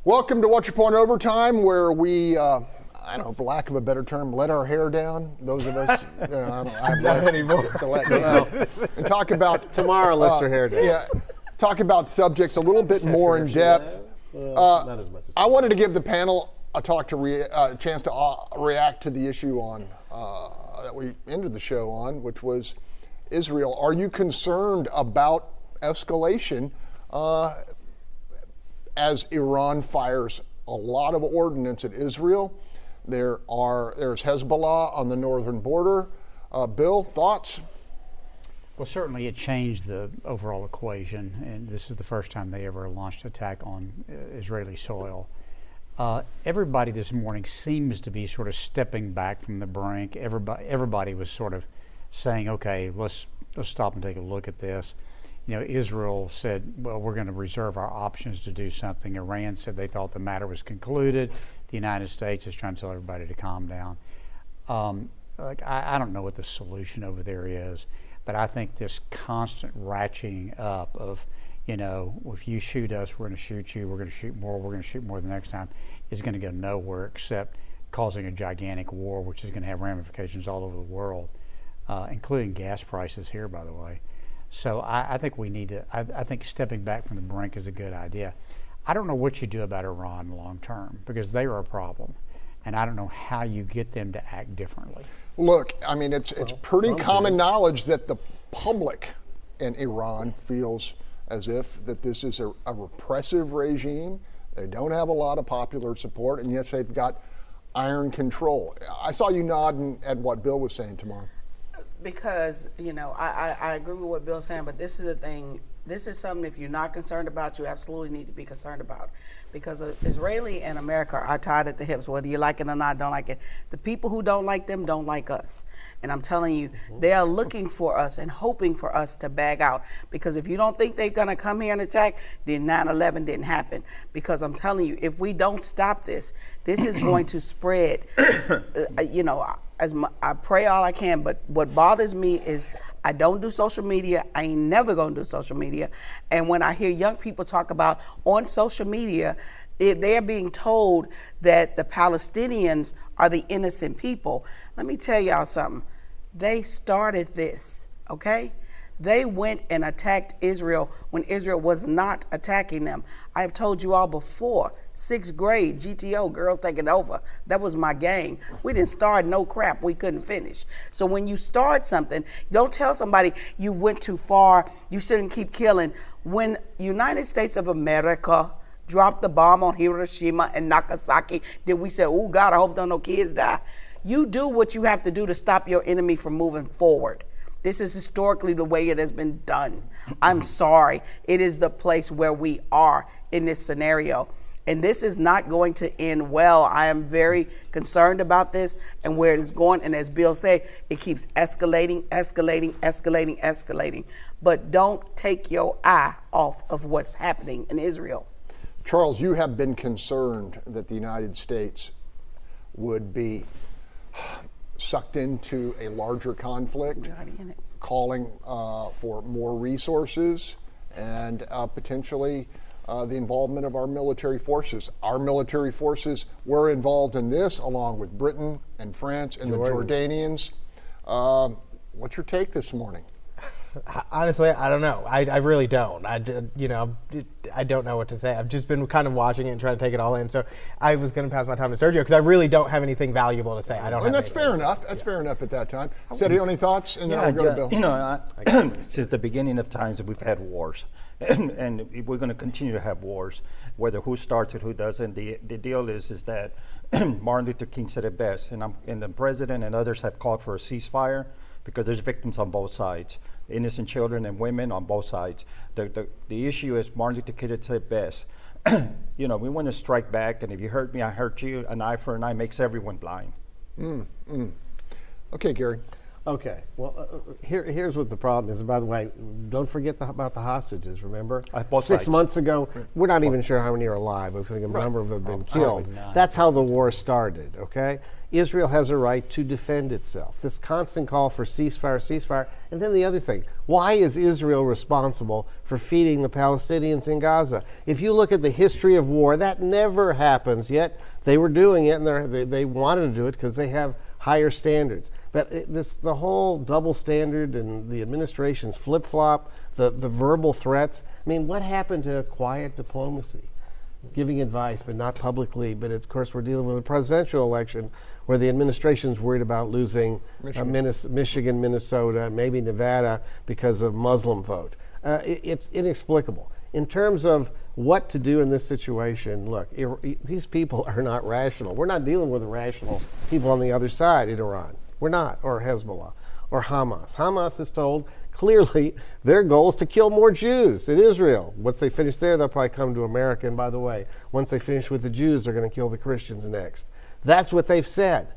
Welcome to What's Your Point Overtime, where we, I don't know, for lack of a better term, let our hair down. Those of us, I have Not anymore. to let go. And talk about Tomorrow, lets her hair down. Yeah, talk about subjects a little bit more in depth. Not as much as I wanted to give the panel a chance to react to the issue on that we ended the show on, which was Israel. Are you concerned about escalation as Iran fires a lot of ordnance at Israel? There's Hezbollah on the northern border. Bill, thoughts? Well, certainly it changed the overall equation, and this is the first time they ever launched an attack on Israeli soil. Everybody this morning seems to be sort of stepping back from the brink. Everybody was sort of saying, okay, let's stop and take a look at this. You know, Israel said, well, we're going to reserve our options to do something. Iran said they thought the matter was concluded. The United States is trying to tell everybody to calm down. I don't know what the solution over there is, but I think this constant ratcheting up of, you know, if you shoot us, we're going to shoot you, we're going to shoot more the next time, is going to go nowhere except causing a gigantic war, which is going to have ramifications all over the world, including gas prices here, by the way. So I think we need to, I think stepping back from the brink is a good idea. I don't know what you do about Iran long term, because they are a problem, and I don't know how you get them to act differently. Look, I mean, it's pretty common knowledge that the public in Iran feels as if that this is a repressive regime. They don't have a lot of popular support, and yes, they've got iron control. I saw you nodding at what Bill was saying tomorrow. Because, you know, I agree with what Bill's saying, but this is the thing. This is something, if you're not concerned about, you absolutely need to be concerned about. Because Israeli and America are tied at the hips, whether you like it or not, don't like it. The people who don't like them don't like us. And I'm telling you, they are looking for us and hoping for us to bag out. Because if you don't think they're going to come here and attack, then 9/11 didn't happen. Because I'm telling you, if we don't stop this, this is going to spread. You know, I pray all I can, but what bothers me is I don't do social media. I ain't never gonna do social media. And when I hear young people talk about on social media, they're being told that the Palestinians are the innocent people. Let me tell y'all something. They started this, okay? They went and attacked Israel when Israel was not attacking them. I have told you all before, 6th grade, GTO, girls taking over. That was my game. We didn't start no crap we couldn't finish. So when you start something, don't tell somebody you went too far, you shouldn't keep killing. When United States of America dropped the bomb on Hiroshima and Nagasaki, did we say, oh God, I hope no kids die? You do what you have to do to stop your enemy from moving forward. This is historically the way it has been done. I'm sorry. It is the place where we are in this scenario. And this is not going to end well. I am very concerned about this and where it is going. And as Bill said, it keeps escalating. But don't take your eye off of what's happening in Israel. Charles, you have been concerned that the United States would be sucked into a larger conflict, calling for more resources and potentially the involvement of our military forces. Our military forces were involved in this, along with Britain and France and the Jordanians. What's your take this morning? Honestly, I don't know. I really don't. I don't know what to say. I've just been kind of watching it and trying to take it all in. So I was going to pass my time to Sergio because I really don't have anything valuable to say. I don't. And that's fair enough. That's fair enough at that time. Sergio, any thoughts? And then I'll go to Bill. You know, since the beginning of times we've had wars, and we're going to continue to have wars, whether who starts it, who doesn't. The deal is that Martin Luther King said it best, and the president and others have called for a ceasefire because there's victims on both sides. Innocent children and women on both sides. The issue is Martin Luther King said it best. You know, we want to strike back, and if you hurt me, I hurt you. An eye for an eye makes everyone blind. Okay, Gary. Okay. Well, here's what the problem is. And by the way, don't forget about the hostages. Remember, both 6 sides. months ago, we're not even sure how many are alive. I think a number of them have been killed. none. That's how the war started. Okay. Israel has a right to defend itself. This constant call for ceasefire, ceasefire, and then the other thing: why is Israel responsible for feeding the Palestinians in Gaza? If you look at the history of war, that never happens. Yet they were doing it, and they wanted to do it because they have higher standards. But the whole double standard and the administration's flip-flop, the verbal threats. I mean, what happened to quiet diplomacy? Giving advice, but not publicly. But of course, we're dealing with a presidential election where the administration's worried about losing Michigan, Minnesota, maybe Nevada because of Muslim vote. It's inexplicable. In terms of what to do in this situation, look, these people are not rational. We're not dealing with rational people on the other side in Iran. We're not, or Hezbollah, or Hamas. Hamas is told clearly their goal is to kill more Jews in Israel. Once they finish there, they'll probably come to America. And by the way, once they finish with the Jews, they're going to kill the Christians next. That's what they've said.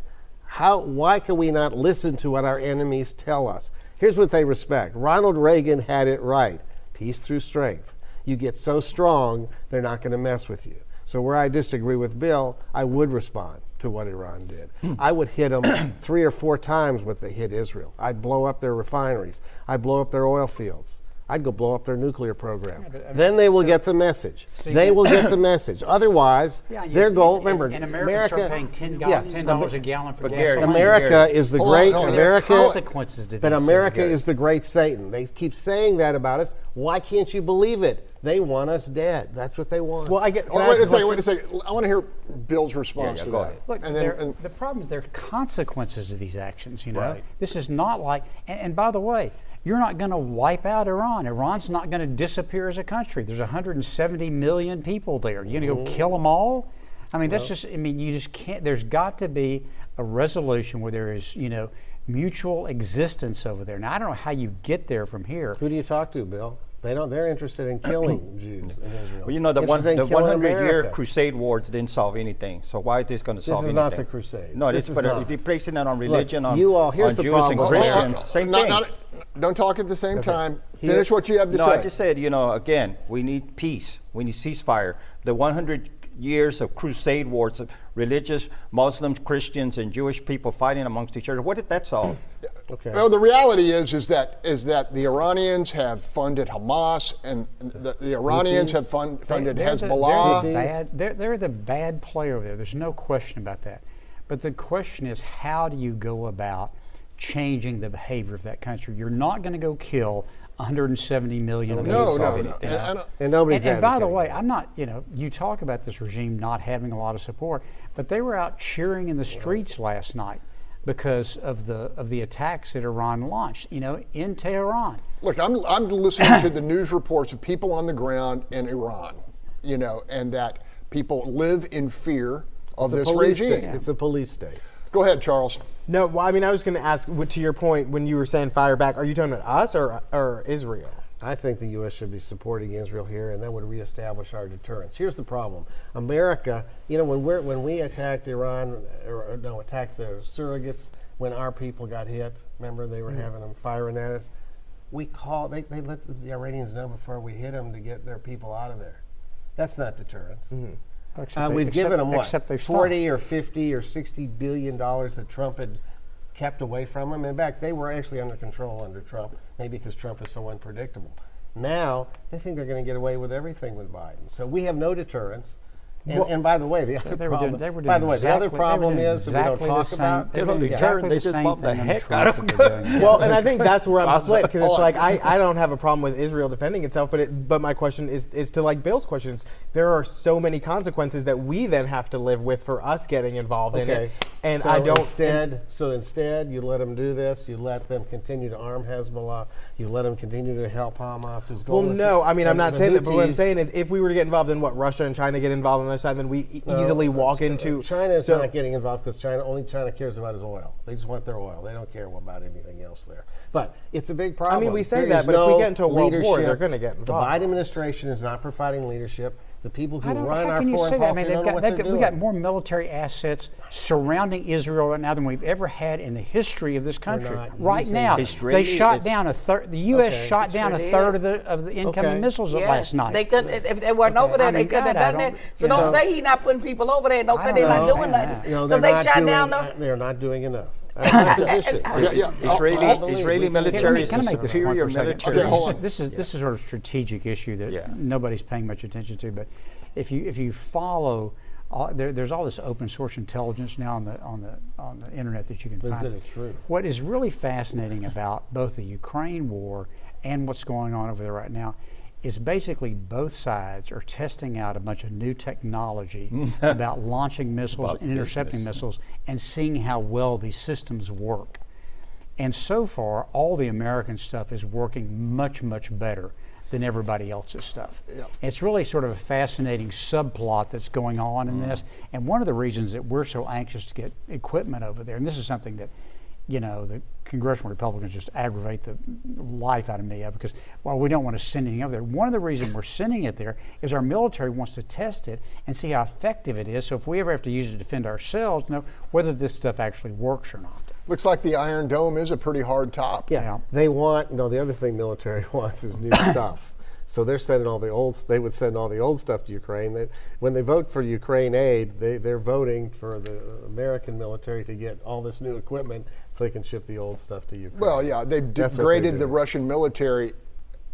Why can we not listen to what our enemies tell us? Here's what they respect. Ronald Reagan had it right. Peace through strength. You get so strong, they're not going to mess with you. So where I disagree with Bill, I would respond to what Iran did. I would hit them 3 or 4 times what they hit Israel. I'd blow up their refineries. I'd blow up their oil fields. I'd go blow up their nuclear program. Yeah, but, then they will get the message. They will get the message. Otherwise, their goal, remember, and America start paying $10 a gallon for gasoline. America is the great, America, consequences to but these America things. is the great Satan. They keep saying that about us. Why can't you believe it? They want us dead. That's what they want. Well, I get. Wait a second. I want to hear Bill's response to go that. ahead. Look, the problem is there are consequences to these actions, you know. Right. This is not like, and by the way, you're not going to wipe out Iran. Iran's not going to disappear as a country. There's 170 million people there. You're going to go kill them all? I mean, that's just, I mean, you just can't, there's got to be a resolution where there is, you know, mutual existence over there. Now, I don't know how you get there from here. Who do you talk to, Bill? They're interested in killing Jews in Israel. Well, you know, the Interested in killing 100-year America. crusade wars didn't solve anything. So why is this going to solve This is anything? not the Crusades. No, This this is but not. if you're placing it on religion, Look, on, you all- here's on the Jews problem. and Christians, same thing. Don't talk at the same time. Here- Finish what you have to No, say. I just said, you know, again, we need peace. We need ceasefire. The 100 years of crusade wars of religious Muslims, Christians, and Jewish people fighting amongst each other, what did that solve? Okay. Well, the reality is that the Iranians have funded Hamas, and the Iranians have funded Hezbollah. They're the bad player over there. There's no question about that. But the question is, how do you go about changing the behavior of that country? You're not going to go kill 170 million people. No. And nobody's And by the advocating way, it. I'm not, you know, you talk about this regime not having a lot of support, but they were out cheering in the streets last night because of the attacks that Iran launched, you know, in Tehran. Look, I'm listening to the news reports of people on the ground in Iran, you know, and that people live in fear of It's a this police regime. state. It's a police state. Go ahead, Charles. No, well, I mean, I was going to ask, to your point, when you were saying fire back, are you talking about us or Israel? I think the U.S. should be supporting Israel here, and that would reestablish our deterrence. Here's the problem: America, you know, when we attacked Iran, attacked the surrogates, when our people got hit. Remember, they were having them firing at us. They let the Iranians know before we hit them to get their people out of there. That's not deterrence. We've given them what, except they've 40 or 50 or 60 billion dollars that Trump had kept away from them. In fact, they were actually under control under Trump, maybe because Trump is so unpredictable. Now they think they're going to get away with everything with Biden. So we have no deterrence. And by the way, the other problem. By the way, the other problem is that we don't talk about. They don't deter, they just bump the heck out of them. Well, and I think that's where I'm split, because it's like I don't have a problem with Israel defending itself, but my question is to like Bill's questions. There are so many consequences that we then have to live with for us getting involved in it, and so I don't. Instead, you let them do this. You let them continue to arm Hezbollah. You let them continue to help Hamas. Who's Well, going no, I mean, I'm and not the saying that, but what I'm Houthis. saying is if we were to get involved in what Russia and China get involved on the other side, then we easily walk into. China is not getting involved because China cares about is oil. They just want their oil. They don't care about anything else there. But it's a big problem. I mean, we say There that, is but if we no get into a world war, leadership. they're going to get The involved. Biden administration is not providing leadership. The people who I don't, run how our can you foreign say that? I policy mean, don't know what they're doing. we got more military assets surrounding Israel right now than we've ever had in the history of this country. not Right using now, Israeli they shot is- down a third. The U.S. Okay. shot down a Sure third did. of the incoming Okay. missiles Yes, last night. they couldn't. If they weren't over there, I they mean, couldn't have God, I done that. don't- So you don't know. say he's not putting people over there. Don't I say they're don't not know. doing Saying nothing. No, Because they're they not shot doing, down the. they're not doing enough. That's my position. Israeli military is Can I a make this point superior for a second? military. Okay, hold on. This is sort of a strategic issue that Yeah. nobody's paying much attention to. But if you follow, there's all this open source intelligence now on the internet that you can But find. is it true? What is really fascinating about both the Ukraine war and what's going on over there right now is basically both sides are testing out a bunch of new technology about launching missiles about and intercepting business. missiles and seeing how well these systems work. And so far, all the American stuff is working much, much better than everybody else's stuff. Yeah. It's really sort of a fascinating subplot that's going on in this. And one of the reasons that we're so anxious to get equipment over there, and this is something that, you know, the congressional Republicans just aggravate the life out of me of, because while we don't want to send anything over there, one of the reasons we're sending it there is our military wants to test it and see how effective it is. So if we ever have to use it to defend ourselves, know whether this stuff actually works or not. Looks like the Iron Dome is a pretty hard top. Yeah. They want, the other thing military wants is new stuff. So they're sending all the old, they would send all the old stuff to Ukraine. When they vote for Ukraine aid, they're voting for the American military to get all this new equipment so they can ship the old stuff to Ukraine. Well, yeah, they've That's what degraded they the do. Russian military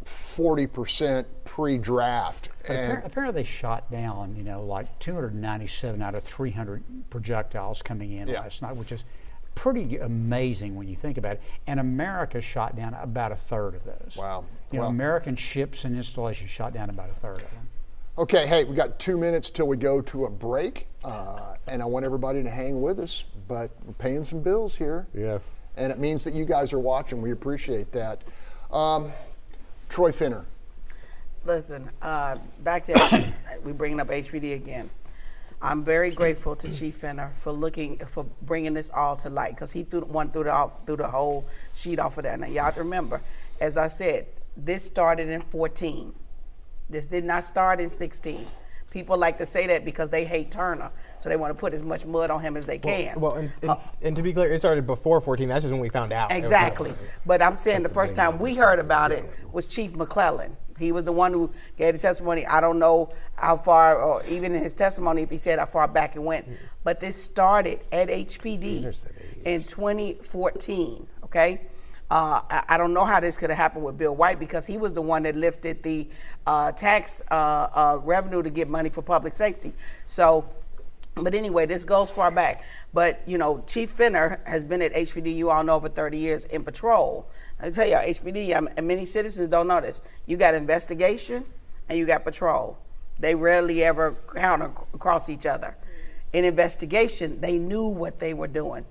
40% pre-draft. But And apparently they shot down, like 297 out of 300 projectiles coming in Yeah. last night, which is pretty amazing when you think about it. And America shot down about a third of those. Wow. Well, Wow. American ships and installations shot down about a third of them. Okay, hey, we got 2 minutes till we go to a break, and I want everybody to hang with us, but we're paying some bills here. Yes. And it means that you guys are watching. We appreciate that. Troy Finner. Listen, back to we bringing up HPD again. I'm very grateful to Chief Finner for bringing this all to light, because he threw the whole sheet off of that. Now y'all have to remember, as I said, this started in 14. This did not start in 16. People like to say that because they hate Turner, so they want to put as much mud on him as they can. Well, and to be clear, it started before 14. That's just when we found out. Exactly. But I'm saying the first time we heard about it was Chief McClellan. He was the one who gave the testimony. I don't know how far, or even in his testimony, if he said how far back it went. But this started at HPD in 2014, okay? I don't know how this could have happened with Bill White, because he was the one that lifted the tax revenue to get money for public safety. So, but anyway, this goes far back. But, Chief Finner has been at HPD, you all know, over 30 years in patrol. I tell you, HPD, and many citizens don't know this, you got investigation and you got patrol. They rarely ever counter across each other. In investigation, they knew what they were doing.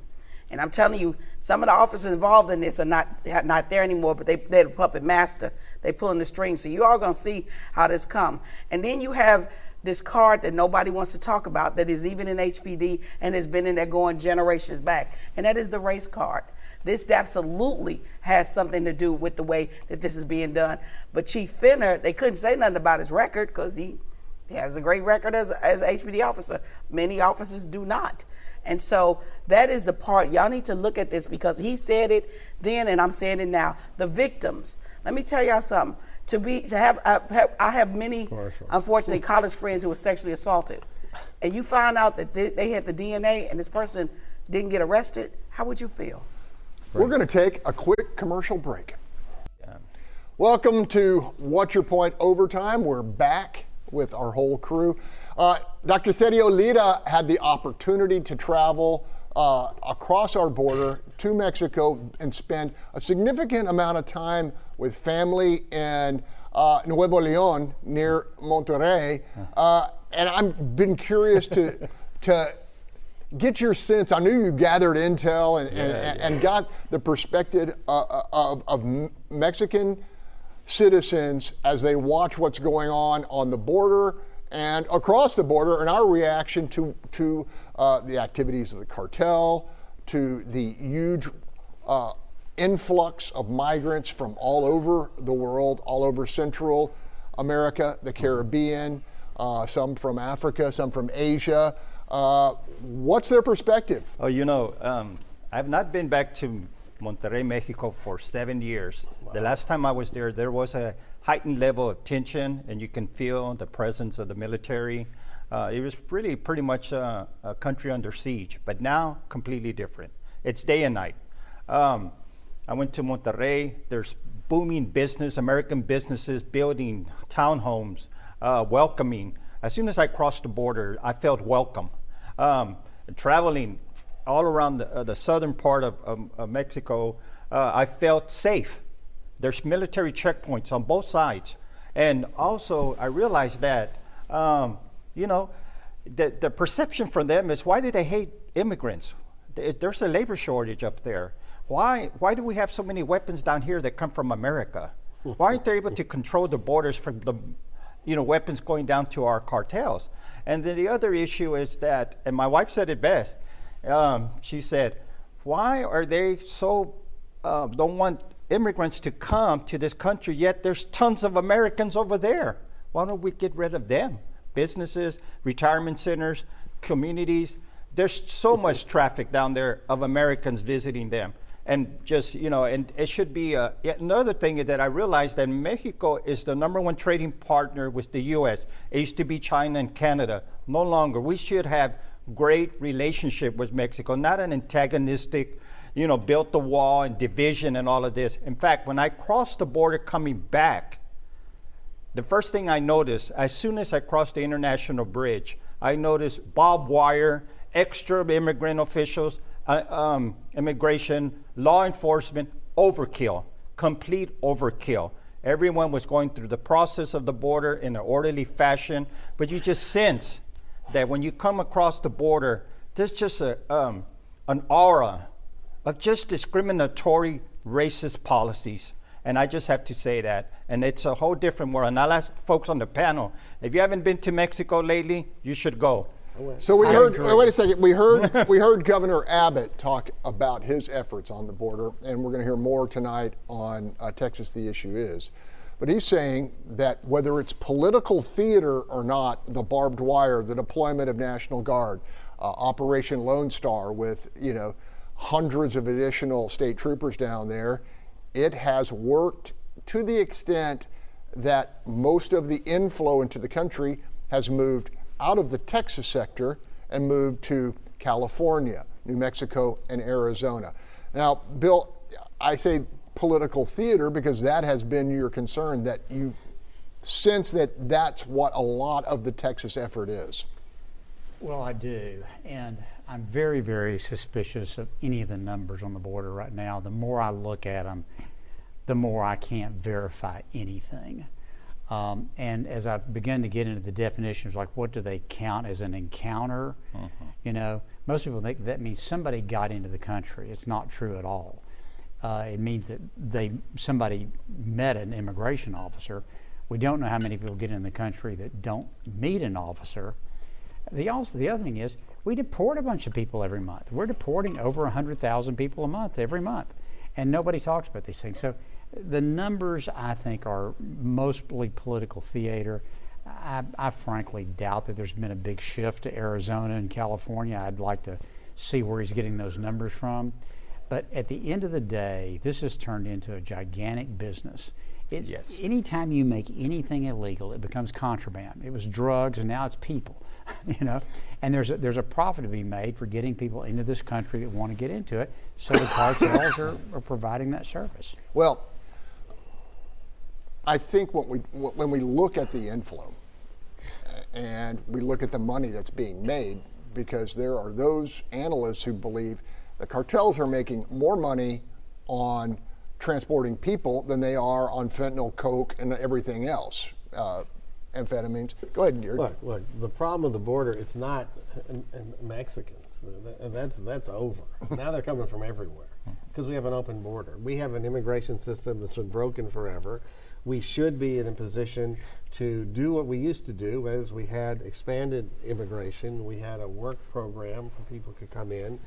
And I'm telling you, some of the officers involved in this are not there anymore, but they're the puppet master. They pulling the strings. So you all gonna see how this come. And then you have this card that nobody wants to talk about, that is even in HPD and has been in there going generations back. And that is the race card. This absolutely has something to do with the way that this is being done. But Chief Finner, they couldn't say nothing about his record, because he has a great record as an HPD officer. Many officers do not. And so that is the part, y'all need to look at this, because he said it then and I'm saying it now. The victims, let me tell y'all something. I have many, unfortunately, college friends who were sexually assaulted. And you find out that they had the DNA and this person didn't get arrested, how would you feel? We're going to take a quick commercial break. Welcome to What's Your Point Overtime. We're back with our whole crew. Dr. Sergio Lira had the opportunity to travel across our border to Mexico and spend a significant amount of time with family in Nuevo León near Monterrey. And I've been curious to get your sense. I knew you gathered intel and got the perspective of Mexican citizens as they watch what's going on the border and across the border, and our reaction to the activities of the cartel, to the huge influx of migrants from all over the world, all over Central America, the Caribbean, some from Africa, some from Asia. What's their perspective? Oh, I've not been back to Monterrey, Mexico for 7 years. Wow. The last time I was there was a heightened level of tension, and you can feel the presence of the military. It was really pretty much a country under siege, but now completely different. It's day and night. I went to Monterrey. There's booming business, American businesses building townhomes, welcoming. As soon as I crossed the border, I felt welcome. Traveling all around the southern part of Mexico, I felt safe. There's military checkpoints on both sides. And also, I realized that, the perception from them is, why do they hate immigrants? There's a labor shortage up there. Why do we have so many weapons down here that come from America? Why aren't they able to control the borders from the weapons going down to our cartels? And then the other issue is that, and my wife said it best, she said, why are they so, don't want immigrants to come to this country, yet there's tons of Americans over there? Why don't we get rid of them? Businesses, retirement centers, communities. There's so much traffic down there of Americans visiting them. And just, and it should be, another thing is that I realized that Mexico is the #1 trading partner with the U.S. It used to be China and Canada. No longer. We should have great relationship with Mexico, not an antagonistic, built the wall and division and all of this. In fact, when I crossed the border coming back, the first thing I noticed, as soon as I crossed the international bridge, I noticed barbed wire, extra immigrant officials, immigration, law enforcement, overkill, complete overkill. Everyone was going through the process of the border in an orderly fashion, but you just sense that when you come across the border, there's just an aura of just discriminatory, racist policies. And I just have to say that. And it's a whole different world. And I'll ask folks on the panel, if you haven't been to Mexico lately, you should go. So we heard, wait a second, we heard Governor Abbott talk about his efforts on the border, and we're going to hear more tonight on Texas The Issue Is. But he's saying that whether it's political theater or not, the barbed wire, the deployment of National Guard, Operation Lone Star with, hundreds of additional state troopers down there, it has worked to the extent that most of the inflow into the country has moved out of the Texas sector and moved to California, New Mexico, and Arizona. Now, Bill, I say political theater because that has been your concern, that you sense that that's what a lot of the Texas effort is. Well, I do, and I'm very, very suspicious of any of the numbers on the border right now. The more I look at them, the more I can't verify anything. And as I've begun to get into the definitions, like what do they count as an encounter? Most people think that means somebody got into the country. It's not true at all. It means that somebody met an immigration officer. We don't know how many people get in the country that don't meet an officer. The other thing is, we deport a bunch of people every month. We're deporting over 100,000 people a month, every month. And nobody talks about these things. So the numbers, I think, are mostly political theater. I frankly doubt that there's been a big shift to Arizona and California. I'd like to see where he's getting those numbers from. But at the end of the day, this has turned into a gigantic business. Yes. Anytime you make anything illegal, it becomes contraband. It was drugs, and now it's people. And there's a profit to be made for getting people into this country that want to get into it. So the cartels are providing that service. Well, I think when we look at the inflow and we look at the money that's being made, because there are those analysts who believe the cartels are making more money on transporting people than they are on fentanyl, coke, and everything else, amphetamines. Go ahead, Gary. Look, the problem with the border, it's not Mexicans. That's over. Now they're coming from everywhere because we have an open border. We have an immigration system that's been broken forever. We should be in a position to do what we used to do, as we had expanded immigration. We had a work program for people to come in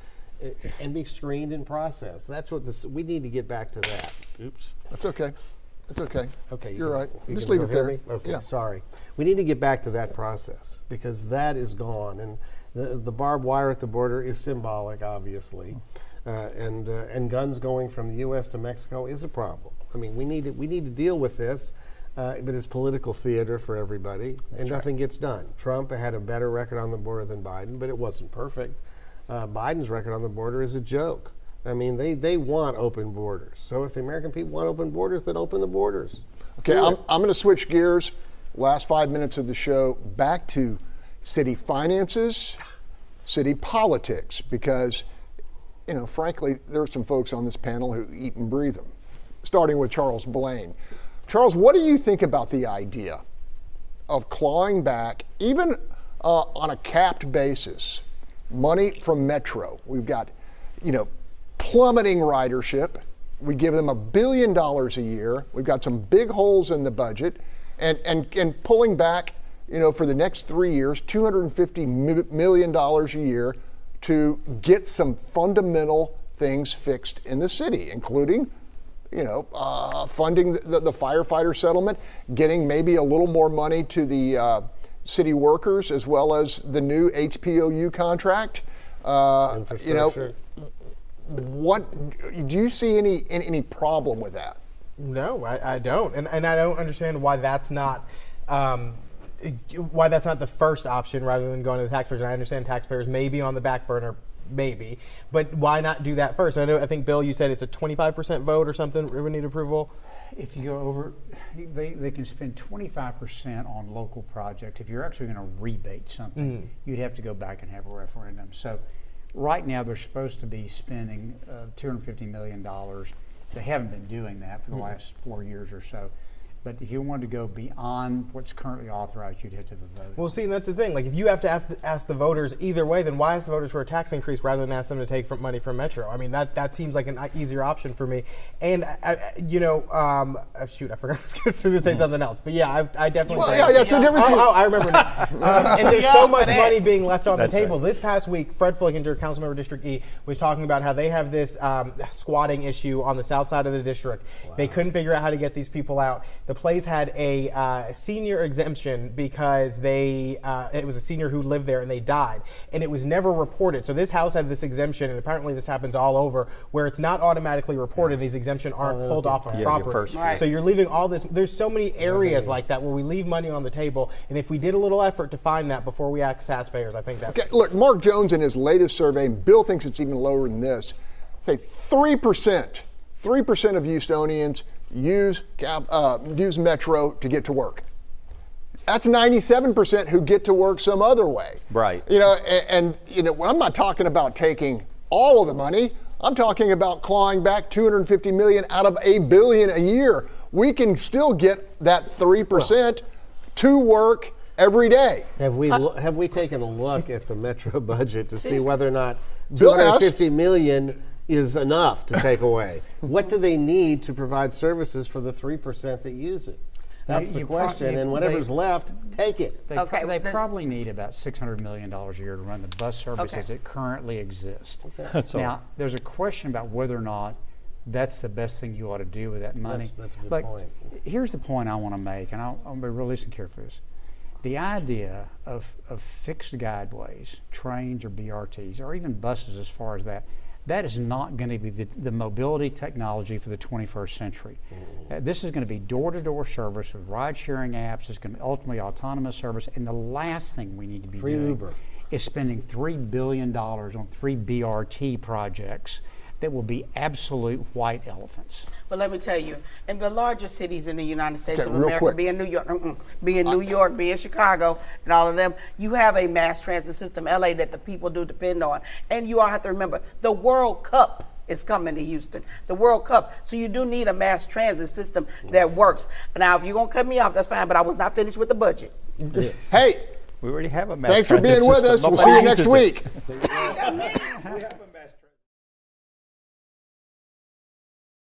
and be screened and processed. That's what we need to get back to that. Oops. That's okay. It's okay. Okay, You're right. You Just can leave it hear there. me? Okay, Yeah. sorry. We need to get back to that process because that is gone, and the barbed wire at the border is symbolic, obviously, and guns going from the U.S. to Mexico is a problem. I mean, we need to deal with this, but it's political theater for everybody, and nothing gets done. Trump had a better record on the border than Biden, but it wasn't perfect. Biden's record on the border is a joke. I mean, they want open borders. So if the American people want open borders, then open the borders. Okay, I'm going to switch gears. Last 5 minutes of the show back to city finances, city politics, because, frankly, there are some folks on this panel who eat and breathe them, starting with Charles Blaine. Charles, what do you think about the idea of clawing back, even on a capped basis, money from Metro? We've got, plummeting ridership. We give them $1 billion a year. We've got some big holes in the budget, and pulling back, for the next 3 years, $250 million a year to get some fundamental things fixed in the city, including, funding the firefighter settlement, getting maybe a little more money to the city workers, as well as the new HPOU contract. Infrastructure. What do you see any problem with that? No, I don't, and I don't understand why that's not the first option rather than going to the taxpayers. And I understand taxpayers may be on the back burner, maybe, but why not do that first? I think Bill, you said it's a 25% vote or something. We need approval. If you go over, they can spend 25% on local projects. If you're actually going to rebate something, you'd have to go back and have a referendum. So right now they're supposed to be spending $250 million. They haven't been doing that for the last 4 years or so. But if you wanted to go beyond what's currently authorized, you'd have to vote. Well, see, that's the thing. Like, if you have to ask the voters either way, then why ask the voters for a tax increase rather than ask them to take money from Metro? I mean, that seems like an easier option for me. And shoot, I forgot I was going to say something else. But yeah, I definitely. Well, yeah, that's the difference. Oh, I remember now. And there's so much money being left on the table. Right. This past week, Fred Flickinger, Councilmember District E, was talking about how they have this squatting issue on the south side of the district. Wow. They couldn't figure out how to get these people out. The place had a senior exemption because it was a senior who lived there and they died, and it was never reported. So this house had this exemption, and apparently this happens all over, where it's not automatically reported. These exemptions aren't pulled off of property. Right. So you're leaving all this. There's so many areas like that where we leave money on the table, and if we did a little effort to find that before we ask taxpayers, I think that's okay. Look, Mark Jones in his latest survey, and Bill thinks it's even lower than this, say 3% of Houstonians use Metro to get to work. That's 97% who get to work some other way. Right. And I'm not talking about taking all of the money. I'm talking about clawing back $250 million out of $1 billion a year. We can still get that 3% to work every day. Have we taken a look at the Metro budget to see whether or not $250 million is enough to take away? What do they need to provide services for the 3% that use it? That's the question, and whatever's left, take it. They probably need about $600 million a year to run the bus service as it currently exists. Now, there's a question about whether or not that's the best thing you ought to do with that money. That's a good point. Here's the point I want to make, and I'll be really sincere for this. The idea of fixed guideways, trains or BRTs, or even buses as far as that is not going to be the mobility technology for the 21st century. This is going to be door-to-door service with ride-sharing apps. It's going to be ultimately autonomous service. And the last thing we need to be doing Uber is spending $3 billion on 3 BRT projects that will be absolute white elephants. But let me tell you, in the largest cities in the United States of real America, quick. being New York, being Chicago, and all of them, you have a mass transit system, LA, that the people do depend on. And you all have to remember, the World Cup is coming to Houston, the World Cup. So you do need a mass transit system that works. Now, if you're going to cut me off, that's fine, but I was not finished with the budget. Hey, We already have a mass thanks for transit being with system. us. We'll Nobody see you uses next it. week.